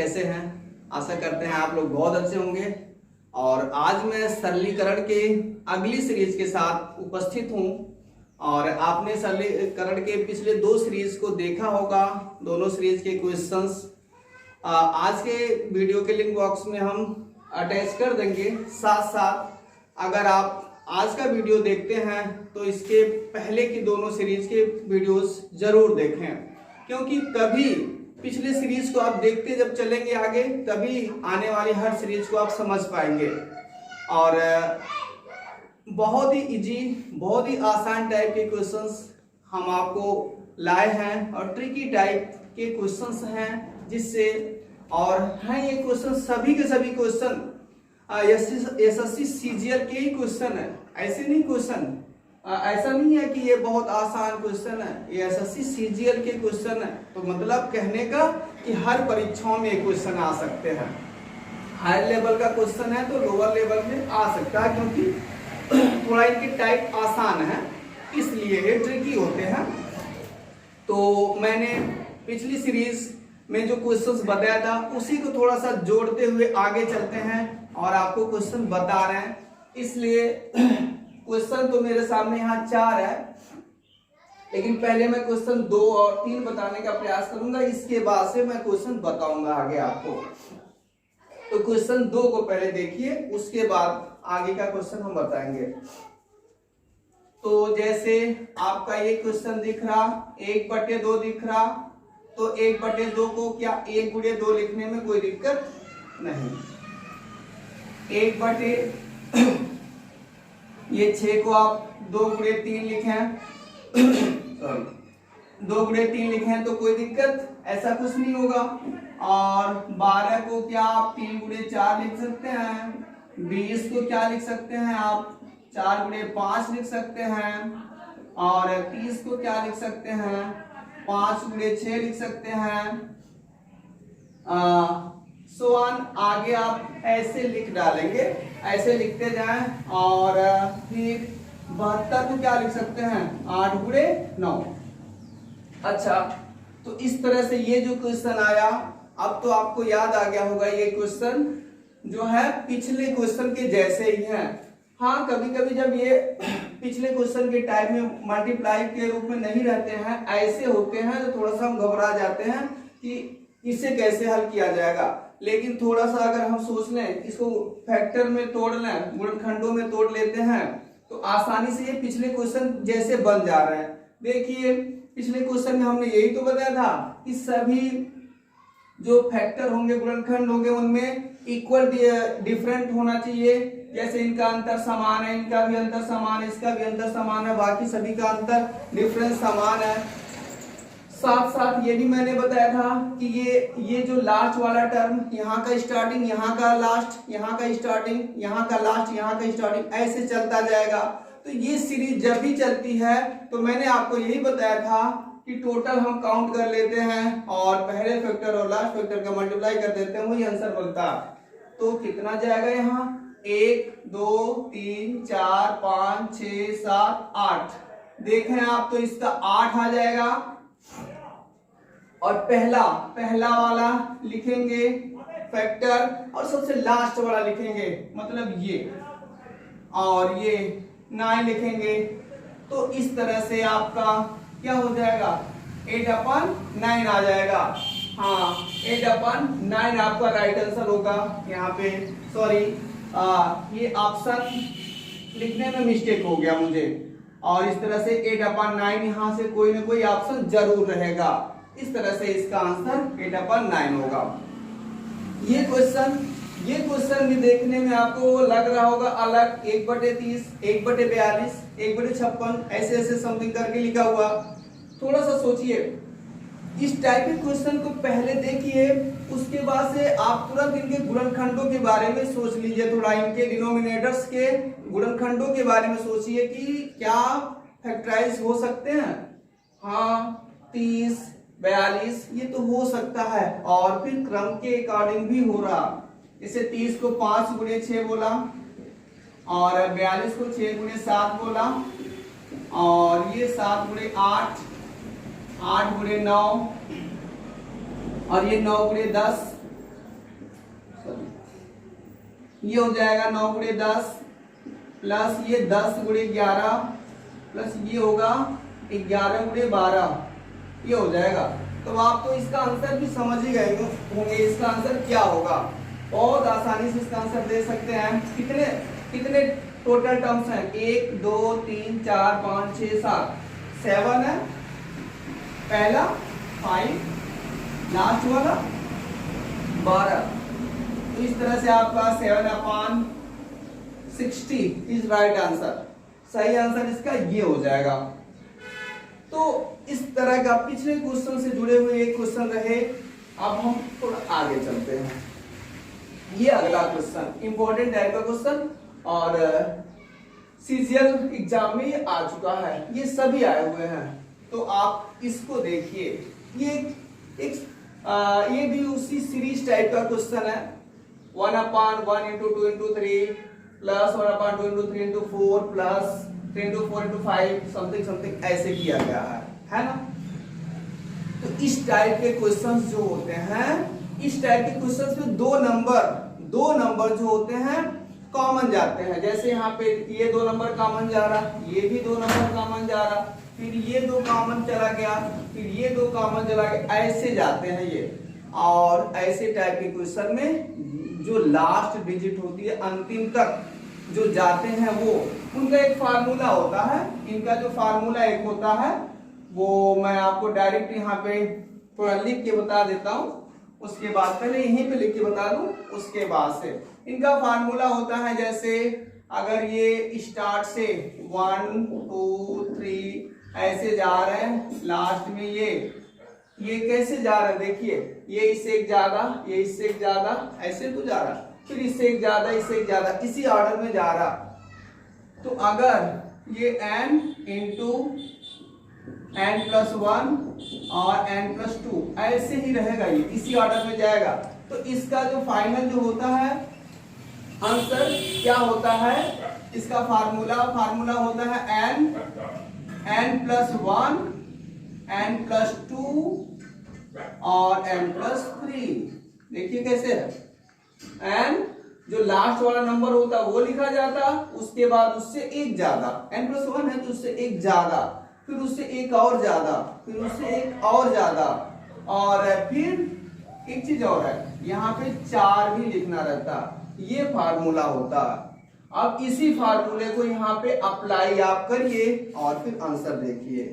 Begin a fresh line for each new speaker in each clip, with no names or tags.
कैसे हैं? आशा करते हैं आप लोग बहुत अच्छे होंगे। और आज मैं सरलीकरण के अगली सीरीज के साथ उपस्थित हूं। और आपने सरलीकरण के पिछले 2 सीरीज को देखा होगा। दोनों सीरीज के क्वेश्चंस आज के वीडियो के लिंक बॉक्स में हम अटैच कर देंगे। साथ साथ अगर आप आज का वीडियो देखते हैं तो इसके पहले की दोनों सीरीज के वीडियोस जरूर देखें, क्योंकि तभी पिछले सीरीज को आप देखते जब चलेंगे आगे, तभी आने वाली हर सीरीज को आप समझ पाएंगे। और बहुत ही इजी, बहुत ही आसान टाइप के क्वेश्चंस हम आपको लाए हैं और ट्रिकी टाइप के क्वेश्चंस हैं, जिससे और हैं ये क्वेश्चन सभी के सभी क्वेश्चन एसएससी सीजीएल के ही क्वेश्चन है। ऐसे नहीं क्वेश्चन, ऐसा नहीं है कि ये बहुत आसान क्वेश्चन है, ये एसएससी सीजीएल के क्वेश्चन है। तो मतलब कहने का कि हर परीक्षाओं में ये क्वेश्चन आ सकते हैं। हायर लेवल का क्वेश्चन है तो लोअर लेवल में आ सकता है, क्योंकि थोड़ा इनकी टाइप आसान है, इसलिए ये ट्रिकी होते हैं। तो मैंने पिछली सीरीज में जो क्वेश्चंस बताया था उसी को थोड़ा सा जोड़ते हुए आगे चलते हैं और आपको क्वेश्चन बता रहे हैं। इसलिए क्वेश्चन तो मेरे सामने यहाँ 4 है, लेकिन पहले मैं क्वेश्चन 2 और 3 बताने का प्रयास करूंगा। इसके बाद से मैं क्वेश्चन बताऊंगा आगे आपको। तो क्वेश्चन 2 को पहले देखिए, उसके बाद आगे का क्वेश्चन हम बताएंगे। तो जैसे आपका ये क्वेश्चन दिख रहा 1/2 दिख रहा, तो 1/2 को क्या 1 × 2 लिखने में कोई दिक्कत नहीं। 1/, ये 6 को आप 2 × 3 लिखें सॉरी 2 × 3 लिखें तो कोई दिक्कत ऐसा कुछ नहीं होगा। और 12 को क्या आप 3 × 4 लिख सकते हैं। 20 को क्या लिख सकते हैं आप 4 × 5 लिख सकते हैं। और 30 को क्या लिख सकते हैं 5 × 6 लिख सकते हैं। आगे आप ऐसे लिख डालेंगे, ऐसे लिखते जाएं। और फिर 72 को क्या लिख सकते हैं 8 × 9। अच्छा, तो इस तरह से ये जो क्वेश्चन आया, अब तो आपको याद आ गया होगा ये क्वेश्चन जो है पिछले क्वेश्चन के जैसे ही है। हाँ, कभी कभी जब ये पिछले क्वेश्चन के टाइप में मल्टीप्लाई के रूप में नहीं रहते हैं, ऐसे होते हैं, तो थोड़ा सा हम घबरा जाते हैं कि इसे कैसे हल किया जाएगा। लेकिन थोड़ा सा अगर हम सोच लें, इसको फैक्टर में तोड़ लें, गुणनखंडों में तोड़ लेते हैं, तो आसानी से ये पिछले क्वेश्चन जैसे बन जा रहे हैं। देखिए पिछले क्वेश्चन में हमने यही तो बताया था कि सभी जो फैक्टर होंगे, गुणनखंड होंगे, उनमें इक्वल डिफरेंट होना चाहिए। जैसे इनका अंतर समान है, इनका भी अंतर समान है, इसका भी अंतर समान है, बाकी सभी का अंतर डिफरेंस समान है। साथ साथ ये भी मैंने बताया था कि ये जो लास्ट वाला टर्म, यहाँ का स्टार्टिंग, यहाँ का लास्ट, यहाँ का स्टार्टिंग, यहाँ का लास्ट, यहाँ का स्टार्टिंग, ऐसे चलता जाएगा। तो ये सीरीज जब भी चलती है तो मैंने आपको यही बताया था कि टोटल हम काउंट कर लेते हैं और पहले फैक्टर और लास्ट फैक्टर का मल्टीप्लाई कर देते हैं, वही आंसर बनता। तो कितना जाएगा यहाँ 1 2 3 4 5 6 7 8। देखें आप तो इसका 8 आ जाएगा। और पहला वाला लिखेंगे फैक्टर और सबसे लास्ट वाला लिखेंगे, मतलब ये, और ये 9 लिखेंगे। तो इस तरह से आपका क्या हो जाएगा 8/9 आ जाएगा। हाँ, 8/9 आपका राइट आंसर होगा। यहाँ पे सॉरी, ये ऑप्शन लिखने में मिस्टेक हो गया मुझे। और इस तरह से 8/9 यहाँ से कोई ना कोई ऑप्शन जरूर रहेगा। इस तरह से इसका आंसर 8/9 होगा। ये क्वेश्चन भी देखने में आपको लग रहा होगा अलग, 1/30, 1/42, 1/56, ऐसे समथिंग करके लिखा हुआ। थोड़ा सा सोचिए, इस टाइप के क्वेश्चन को पहले देखिए, उसके बाद से आप तुरंत इनके गुणनखंडों के बारे में सोच लीजिए। थोड़ा इनके डिनोमिनेटर्स के गुणनखंडों के बारे में सोचिए कि क्या फैक्टराइज हो सकते हैं। हाँ, 30, 42 ये तो हो सकता है, और फिर क्रम के अकॉर्डिंग भी हो रहा। जैसे 30 को 5 × 6 बोला, और 42 को 6 × 7 बोला, और ये 7 × 8, 8 × 9, और ये 9 × 10, ये हो जाएगा 9 गुणे 10 प्लस ये 10 गुणे 11 प्लस ये होगा 11 गुणे 12, ये हो जाएगा। तो आप तो इसका आंसर भी समझ ही गए होंगे, इसका आंसर क्या होगा। बहुत आसानी से इसका आंसर दे सकते हैं। कितने कितने टोटल टर्म्स हैं? 1 2 3 4 5 6 7, 7 है पहला, 5 लास्ट वाला 12। तो इस तरह से आपका 7/60 इज राइट आंसर। सही आंसर इसका ये हो जाएगा। तो इस तरह का पिछले क्वेश्चन से जुड़े हुए एक क्वेश्चन रहे। अब हम थोड़ा आगे चलते हैं। ये अगला क्वेश्चन इंपॉर्टेंट टाइप का क्वेश्चन और सीजीएल एग्जाम में ये आ चुका है, ये सभी आए हुए हैं। तो आप इसको देखिए, ये भी उसी सीरीज टाइप का क्वेश्चन है। 1/1 into 2 into 3 plus 1/2 into 3 into 4 plus 3 into 4 into 5 something ऐसे किया गया है ना। तो इस टाइप के क्वेश्चंस जो होते हैं, इस टाइप के क्वेश्चंस में दो नंबर जो होते हैं कॉमन जाते हैं। जैसे यहाँ पे ये 2 नंबर कॉमन जा रहा, ये भी 2 नंबर कॉमन जा रहा, फिर ये 2 कॉमन चला गया, फिर ये 2 कॉमन चला गया, ऐसे जाते हैं ये। और ऐसे टाइप के क्वेश्चन में जो लास्ट डिजिट होती है, अंतिम तक जो जाते हैं, वो उनका एक फार्मूला होता है। इनका जो फार्मूला एक होता है वो मैं आपको डायरेक्ट यहाँ पे थोड़ा लिख के बता देता हूँ, उसके बाद पहले यहीं पे लिख के बता दूं, उसके बाद से इनका फार्मूला होता है। जैसे अगर ये स्टार्ट से 1 2 3 ऐसे जा रहे हैं, लास्ट में ये कैसे जा रहा है, देखिए ये इससे एक ज्यादा, ये इससे एक ज्यादा, ऐसे तो जा रहा, फिर इससे एक ज्यादा, इससे एक ज्यादा, इसी ऑर्डर में जा रहा। तो अगर ये n इंटू n+1 और n+2 ऐसे ही रहेगा, ये इसी ऑर्डर में जाएगा। तो इसका जो फाइनल जो होता है आंसर क्या होता है, इसका फार्मूला होता है n+1 n+2 और n+3। देखिए कैसे है, n जो लास्ट वाला नंबर होता वो लिखा जाता, उसके बाद उससे एक ज्यादा, n+1 है तो उससे एक ज्यादा, फिर उससे एक और ज्यादा, फिर उससे एक और ज्यादा, और फिर एक चीज और है, यहाँ पे 4 भी लिखना रहता। ये फार्मूला होता। अब इसी फार्मूले को यहाँ पे अप्लाई आप करिए और फिर आंसर देखिए।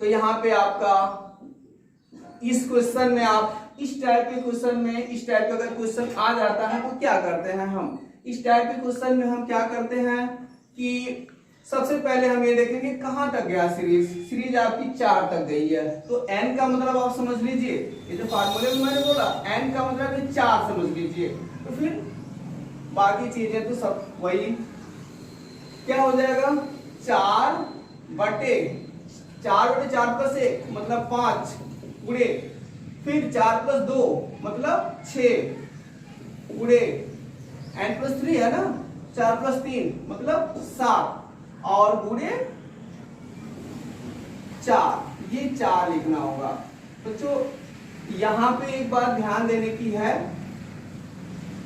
तो यहाँ पे आपका इस क्वेश्चन में, आप इस टाइप के क्वेश्चन में, इस टाइप का अगर क्वेश्चन आ जाता है तो क्या करते हैं हम, इस टाइप के क्वेश्चन में हम क्या करते हैं कि सबसे पहले हम ये देखेंगे कहां तक गया सीरीज आपकी 4 तक गई है। तो n का मतलब आप समझ लीजिए, ये जो फार्मूले में मैंने बोला n का मतलब है 4 समझ लीजिए। तो फिर बाकी चीजें तो सब वही, क्या हो जाएगा 4/4 प्लस 1 मतलब 5 गुणे, फिर 4+2 मतलब 6 गुणे n+3 है ना, 4+3 मतलब 7 और गुणे 4, ये 4 लिखना होगा। तो जो यहां पे एक बात ध्यान देने की है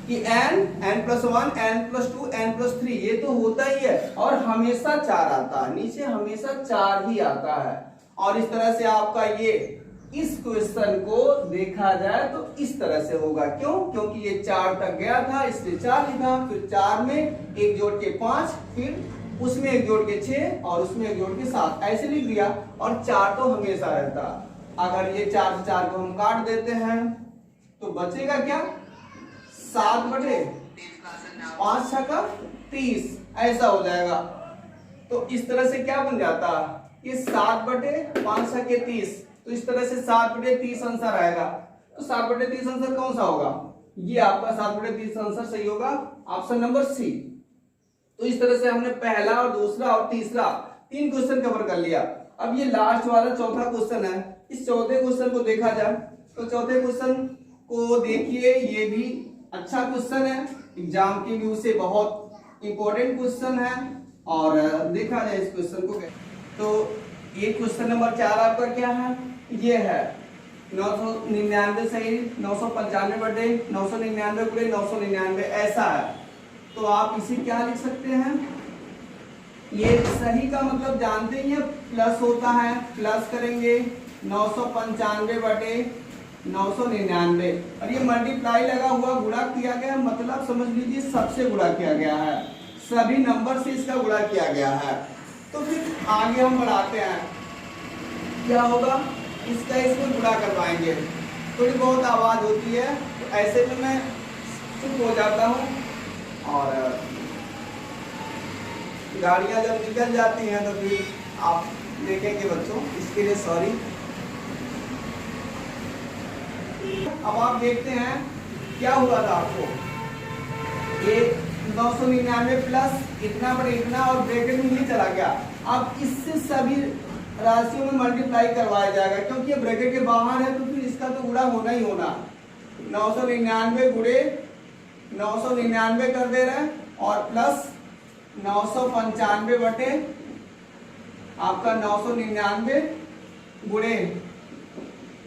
कि n+1 n+2 n+3 ये तो होता ही है और हमेशा 4 आता है, नीचे हमेशा 4 ही आता है। और इस तरह से आपका ये इस क्वेश्चन को देखा जाए तो इस तरह से होगा। क्यों? क्योंकि ये 4 तक गया था इसलिए 4 लिखा, फिर 4 में एक जोड़ के 5, फिर उसमें एक जोड़ के 6 और उसमें एक जोड़ के 7 ऐसे लिख दिया। और 4 तो हमेशा रहता। अगर ये 4 से 4 को हम काट देते हैं तो बचेगा क्या, 7/5 ऐसा हो जाएगा। तो इस तरह से क्या बन जाता, ये 7/5 तो इस तरह से 7/30 आंसर आएगा। तो 7/30 आंसर कौन सा होगा, ये आपका 7/30 आंसर सही होगा, ऑप्शन नंबर सी। तो इस तरह से हमने पहला और दूसरा और तीसरा 3 क्वेश्चन कवर कर लिया। अब ये लास्ट वाला चौथा क्वेश्चन है। इस चौथे क्वेश्चन को देखा जाए तो चौथे क्वेश्चन को देखिए, ये भी अच्छा क्वेश्चन है, एग्जाम के व्यू से बहुत इंपॉर्टेंट क्वेश्चन है। और देखा जाए इस क्वेश्चन को तो ये क्वेश्चन नंबर 4 आपका क्या है, ये है 999 सही, 995 बटे 999 गुणे 999 ऐसा है। तो आप इसे क्या लिख सकते हैं, ये सही का मतलब जानते ही हैं, प्लस होता है, प्लस करेंगे 995 बटे 999 और ये मल्टीप्लाई लगा हुआ गुणा किया गया, मतलब समझ लीजिए सबसे गुणा किया गया है, सभी नंबर से इसका गुणा किया गया है। तो फिर आगे हम बढ़ाते हैं, क्या होगा, इसका इसमें गुणा करवाएंगे, थोड़ी बहुत आवाज होती है तो ऐसे में मैं चुप हो जाता हूँ और गाड़ियां जब निकल जाती हैं तो फिर आप देखेंगे बच्चों, इसके लिए सॉरी। अब आप देखते हैं क्या हुआ था आपको, ये 999 प्लस इतना पर इतना और ब्रैकेट में ये चला गया। अब इससे सभी राशियों में मल्टीप्लाई करवाया जाएगा, क्योंकि ये ब्रैकेट के बाहर है तो फिर इसका तो गुणा होना ही होना। 999 गुणे 999 कर दे रहे हैं और प्लस 995 बटे आपका 999 गुणे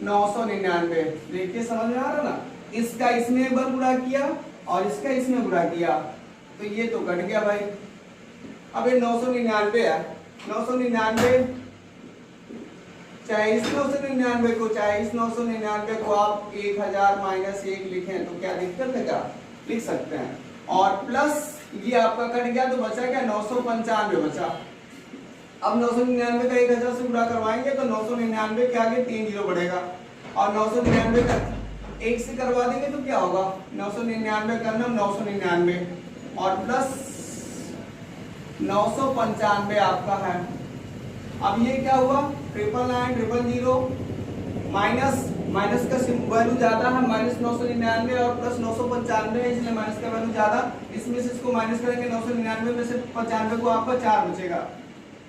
999। देखिए समझ में आ रहा ना, इसका इसमें एक बार गुणा किया और इसका इसमें गुणा किया तो ये तो कट गया भाई। अब ये 999 है, 999 चाहे इस 999 को चाहे इस 999 को आप 1000 माइनस 1 लिखें तो क्या दिक्कत है, क्या लिख सकते हैं। और प्लस ये आपका कट गया तो बचा क्या, 995 बचा। अब 999 का 1000 से गुणा करवाएंगे तो 999 के आगे 3 जीरो बढ़ेगा और 999 का 1 से करवा देंगे तो क्या होगा, 999 का नाम 999 और प्लस 995 आपका है। अब ये क्या हुआ, 999 000 माइनस माइनस का वैल्यू ज्यादा है, माइनस 999 और प्लस 995 है, इसलिए माइनस का वैल्यू ज्यादा, इसमें से इसको माइनस करेंगे 999 में से 95 को आपका 4 बचेगा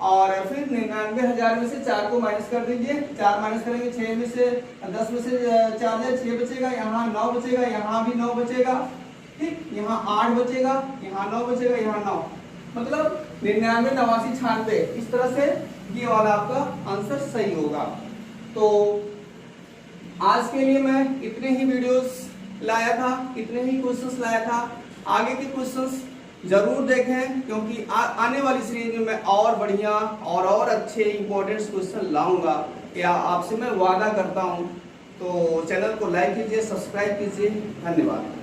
और फिर 99,000 में से 4 को माइनस कर दीजिए, 4 माइनस करेंगे 6 में से 10 में से 4 जाए 6 बचेगा, यहाँ 9 बचेगा, यहाँ भी 9 बचेगा, ठीक, यहाँ 8 बचेगा, यहाँ 9 बचेगा, यहाँ 9, मतलब 99 89 96, इस तरह से ये वाला आपका आंसर सही होगा। तो आज के लिए मैं इतने ही वीडियोस लाया था, इतने ही क्वेश्चंस लाया था। आगे के क्वेश्चंस जरूर देखें, क्योंकि आने वाली सीरीज में मैं और बढ़िया और अच्छे इंपॉर्टेंट क्वेश्चन लाऊंगा, या आपसे मैं वादा करता हूं। तो चैनल को लाइक कीजिए, सब्सक्राइब कीजिए, धन्यवाद।